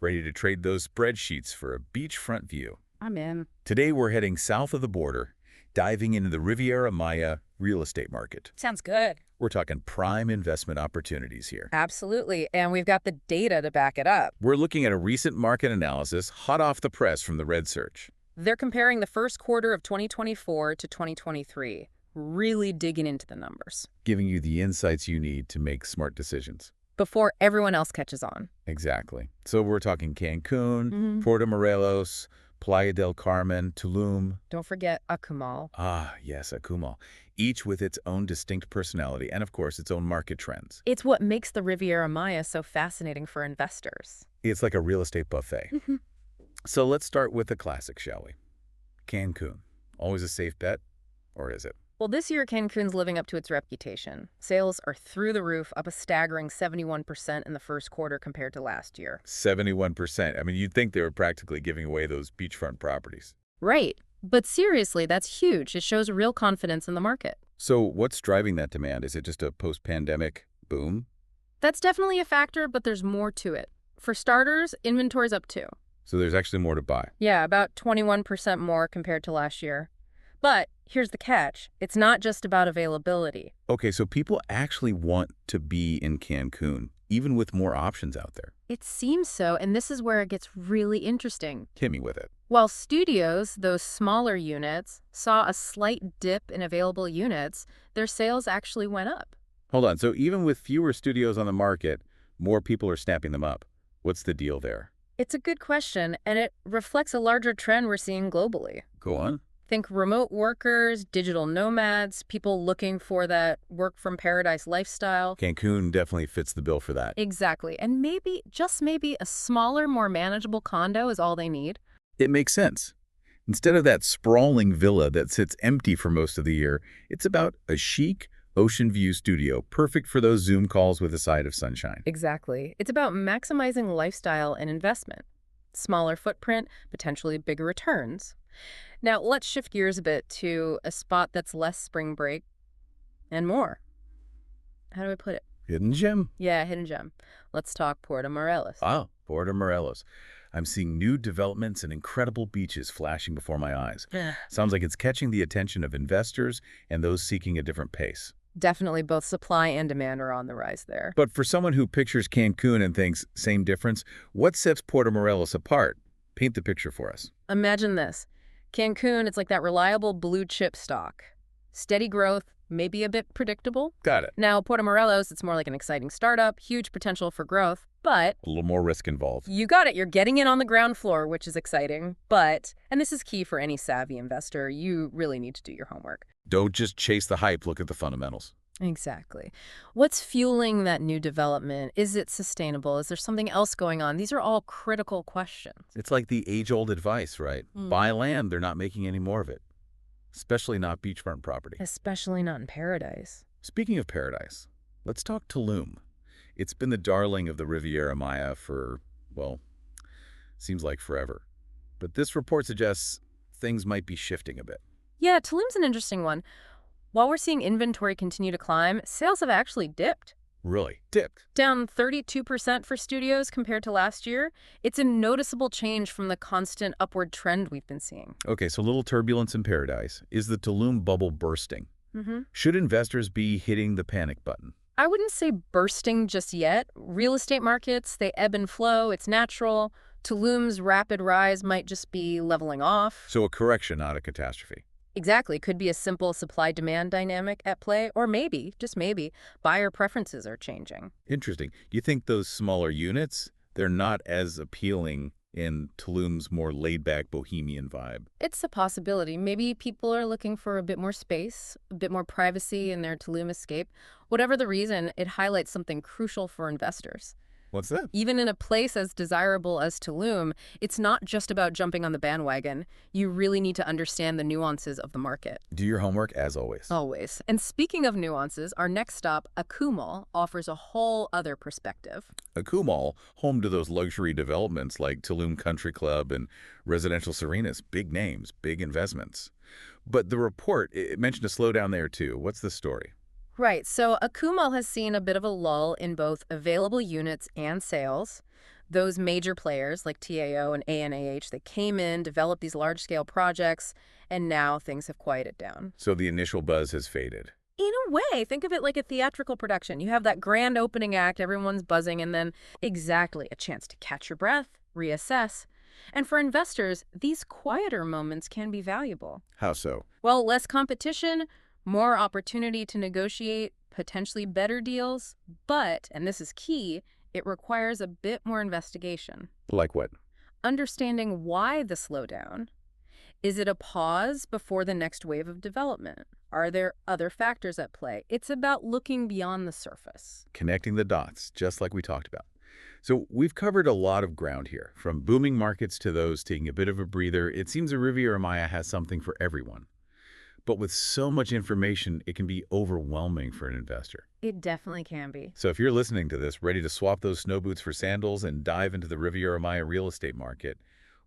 Ready to trade those spreadsheets for a beachfront view? I'm in. Today we're heading south of the border, diving into the Riviera Maya real estate market. Sounds good. We're talking prime investment opportunities here. Absolutely. And we've got the data to back it up. We're looking at a recent market analysis hot off the press from the Red Search. They're comparing the first quarter of 2024 to 2023, really digging into the numbers. Giving you the insights you need to make smart decisions. Before everyone else catches on. Exactly. So we're talking Cancun, Puerto Morelos, Playa del Carmen, Tulum. Don't forget Akumal. Ah, yes, Akumal. Each with its own distinct personality and, of course, its own market trends. It's what makes the Riviera Maya so fascinating for investors. It's like a real estate buffet. So let's start with the classic, shall we? Cancun. Always a safe bet? Or is it? Well, this year, Cancun's living up to its reputation. Sales are through the roof, up a staggering 71% in the first quarter compared to last year. 71%. I mean, you'd think they were practically giving away those beachfront properties. Right. But seriously, that's huge. It shows real confidence in the market. So what's driving that demand? Is it just a post-pandemic boom? That's definitely a factor, but there's more to it. For starters, inventory's up too. So there's actually more to buy. Yeah, about 21% more compared to last year. But here's the catch. It's not just about availability. Okay, so people actually want to be in Cancun, even with more options out there. It seems so, and this is where it gets really interesting. Hit me with it. While studios, those smaller units, saw a slight dip in available units, their sales actually went up. Hold on, so even with fewer studios on the market, more people are snapping them up. What's the deal there? It's a good question, and it reflects a larger trend we're seeing globally. Go on. Think remote workers, digital nomads, people looking for that work from paradise lifestyle. Cancun definitely fits the bill for that. Exactly. And maybe, just maybe, a smaller, more manageable condo is all they need. It makes sense. Instead of that sprawling villa that sits empty for most of the year, it's about a chic, ocean view studio, perfect for those Zoom calls with a side of sunshine. Exactly. It's about maximizing lifestyle and investment. Smaller footprint, potentially bigger returns. Now, let's shift gears a bit to a spot that's less spring break and more. How do I put it? Hidden gem. Yeah, hidden gem. Let's talk Puerto Morelos. Oh, Puerto Morelos. I'm seeing new developments and incredible beaches flashing before my eyes. Sounds like it's catching the attention of investors and those seeking a different pace. Definitely both supply and demand are on the rise there. But for someone who pictures Cancun and thinks, same difference, what sets Puerto Morelos apart? Paint the picture for us. Imagine this. Cancun, it's like that reliable blue chip stock. Steady growth, maybe a bit predictable. Got it. Now, Puerto Morelos, it's more like an exciting startup, huge potential for growth, but... A little more risk involved. You got it. You're getting in on the ground floor, which is exciting. But, and this is key for any savvy investor, you really need to do your homework. Don't just chase the hype, look at the fundamentals. Exactly. What's fueling that new development? Is it sustainable? Is there something else going on? These are all critical questions. It's like the age-old advice, right? Buy land, they're not making any more of it. Especially not beachfront property. Especially not in paradise. Speaking of paradise, let's talk Tulum. It's been the darling of the Riviera Maya for, well, seems like forever. But this report suggests things might be shifting a bit. Yeah, Tulum's an interesting one. While we're seeing inventory continue to climb, sales have actually dipped. Really? Dipped? Down 32% for studios compared to last year. It's a noticeable change from the constant upward trend we've been seeing. Okay, so a little turbulence in paradise. Is the Tulum bubble bursting? Should investors be hitting the panic button? I wouldn't say bursting just yet. Real estate markets, they ebb and flow. It's natural. Tulum's rapid rise might just be leveling off. So a correction, not a catastrophe. Exactly. Could be a simple supply-demand dynamic at play, or maybe, just maybe, buyer preferences are changing. Interesting. You think those smaller units, they're not as appealing in Tulum's more laid-back bohemian vibe? It's a possibility. Maybe people are looking for a bit more space, a bit more privacy in their Tulum escape. Whatever the reason, it highlights something crucial for investors. What's that? Even in a place as desirable as Tulum, it's not just about jumping on the bandwagon. You really need to understand the nuances of the market. Do your homework, as always. Always. And speaking of nuances, our next stop, Akumal, offers a whole other perspective. Akumal, home to those luxury developments like Tulum Country Club and Residential Serenas, big names, big investments. But the report, it mentioned a slowdown there too. What's the story? Right, so Akumal has seen a bit of a lull in both available units and sales. Those major players like TAO and ANAH, they came in, developed these large-scale projects, and now things have quieted down. So the initial buzz has faded. In a way, think of it like a theatrical production. You have that grand opening act, everyone's buzzing, and then exactly a chance to catch your breath, reassess. And for investors, these quieter moments can be valuable. How so? Well, less competition, more opportunity to negotiate potentially better deals, but, and this is key, it requires a bit more investigation. Like what? Understanding why the slowdown. Is it a pause before the next wave of development? Are there other factors at play? It's about looking beyond the surface. Connecting the dots, just like we talked about. So we've covered a lot of ground here, from booming markets to those taking a bit of a breather. It seems the Riviera Maya has something for everyone. But with so much information, it can be overwhelming for an investor. It definitely can be. So if you're listening to this, ready to swap those snow boots for sandals and dive into the Riviera Maya real estate market,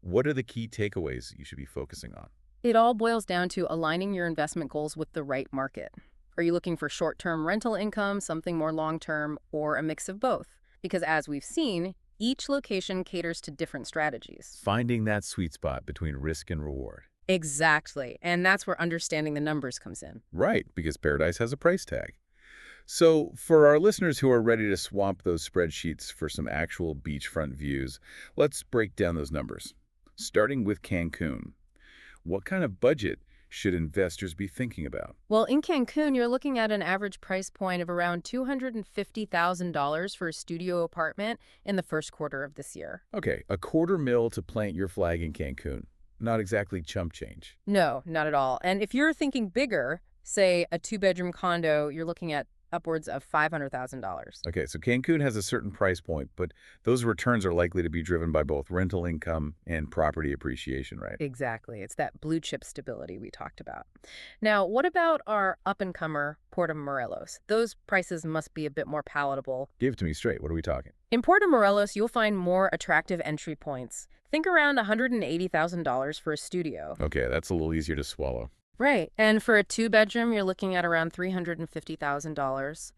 what are the key takeaways you should be focusing on? It all boils down to aligning your investment goals with the right market. Are you looking for short-term rental income, something more long-term, or a mix of both? Because as we've seen, each location caters to different strategies. Finding that sweet spot between risk and reward. Exactly. And that's where understanding the numbers comes in. Right, because paradise has a price tag. So for our listeners who are ready to swap those spreadsheets for some actual beachfront views, let's break down those numbers. Starting with Cancun, what kind of budget should investors be thinking about? Well, in Cancun, you're looking at an average price point of around $250,000 for a studio apartment in the first quarter of this year. Okay, $250,000 to plant your flag in Cancun. Not exactly chump change. No, not at all. And if you're thinking bigger, say a two-bedroom condo, you're looking at upwards of $500,000. Okay, so Cancun has a certain price point, but those returns are likely to be driven by both rental income and property appreciation, right? Exactly. It's that blue chip stability we talked about. Now, what about our up-and-comer Puerto Morelos? Those prices must be a bit more palatable. Give it to me straight. What are we talking? In Puerto Morelos, you'll find more attractive entry points. Think around $180,000 for a studio. Okay, that's a little easier to swallow. Right. And for a two-bedroom, you're looking at around $350,000.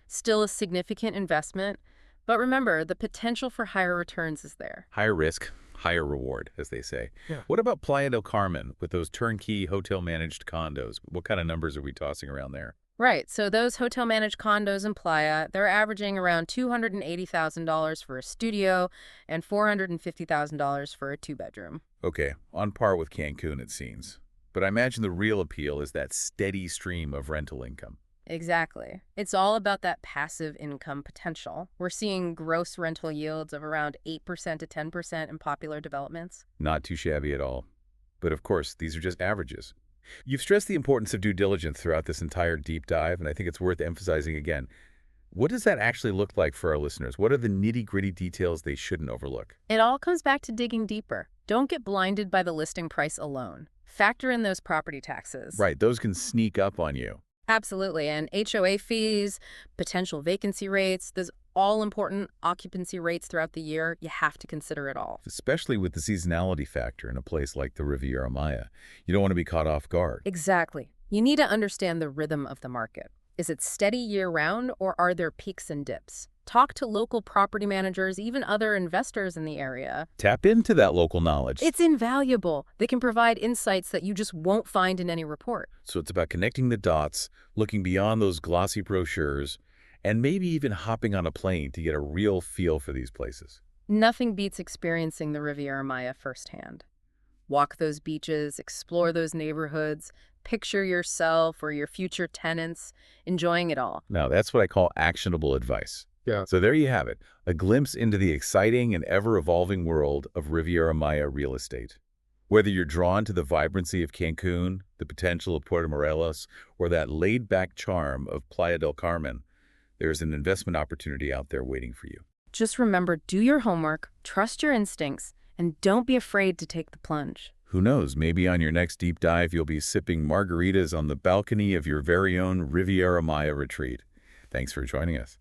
Still a significant investment. But remember, the potential for higher returns is there. Higher risk, higher reward, as they say. Yeah. What about Playa del Carmen with those turnkey hotel-managed condos? What kind of numbers are we tossing around there? Right. So those hotel-managed condos in Playa, they're averaging around $280,000 for a studio and $450,000 for a two-bedroom. Okay, on par with Cancun, it seems. But I imagine the real appeal is that steady stream of rental income. Exactly. It's all about that passive income potential. We're seeing gross rental yields of around 8% to 10% in popular developments. Not too shabby at all. But of course, these are just averages. You've stressed the importance of due diligence throughout this entire deep dive, and I think it's worth emphasizing again. What does that actually look like for our listeners? What are the nitty-gritty details they shouldn't overlook? It all comes back to digging deeper. Don't get blinded by the listing price alone. Factor in those property taxes. Right, those can sneak up on you. Absolutely. And HOA fees, potential vacancy rates, there's all important occupancy rates throughout the year. You have to consider it all. Especially with the seasonality factor in a place like the Riviera Maya. You don't want to be caught off guard. Exactly. You need to understand the rhythm of the market. Is it steady year-round, or are there peaks and dips? Talk to local property managers, even other investors in the area. Tap into that local knowledge. It's invaluable. They can provide insights that you just won't find in any report. So it's about connecting the dots, looking beyond those glossy brochures, and maybe even hopping on a plane to get a real feel for these places. Nothing beats experiencing the Riviera Maya firsthand. Walk those beaches, explore those neighborhoods, picture yourself or your future tenants enjoying it all. Now, that's what I call actionable advice. Yeah. So there you have it, a glimpse into the exciting and ever-evolving world of Riviera Maya real estate. Whether you're drawn to the vibrancy of Cancun, the potential of Puerto Morelos, or that laid-back charm of Playa del Carmen, there's an investment opportunity out there waiting for you. Just remember, do your homework, trust your instincts, and don't be afraid to take the plunge. Who knows, maybe on your next deep dive, you'll be sipping margaritas on the balcony of your very own Riviera Maya retreat. Thanks for joining us.